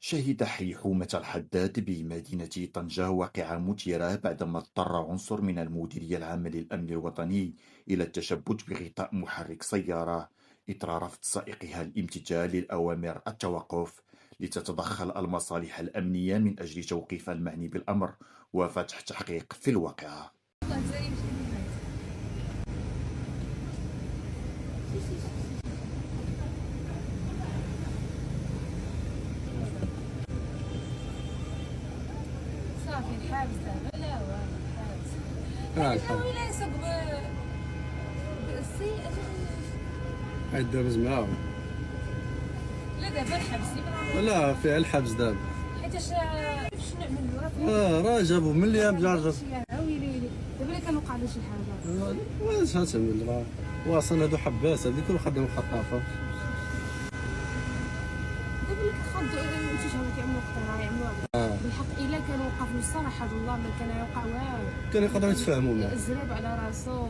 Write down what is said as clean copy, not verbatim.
شهد حي حومة الحداد بمدينة طنجة واقعة مثيرة بعدما اضطر عنصر من المديرية العامة للأمن الوطني إلى التشبث بغطاء محرك سيارة إثر رفض سائقها الامتثال للأوامر التوقف، لتتدخل المصالح الأمنية من أجل توقيف المعني بالأمر وفتح تحقيق في الواقعة. صافي الحابس دابا لا والو الحابس الحمد ولا يسوق بالسيئة عاد دابز معاهم. لا دابا الحبس لا فيها الحبس دابا. حيتاش شنو نعملو راه جابوه من الايام جارجر. ويلي دابا الا كان وقع له شي حاجه واش غتعمل؟ راه واصل هادو حباس هادي كل خدام خطافه. دابا اللي كيخاضوا انت شحال كيعملوا اختراع يعملوها بالحق الا كان وقف له الصراحه الله ما كان يوقع والو. كانوا يقدروا يتفاهموا معاه. الزراب على راسو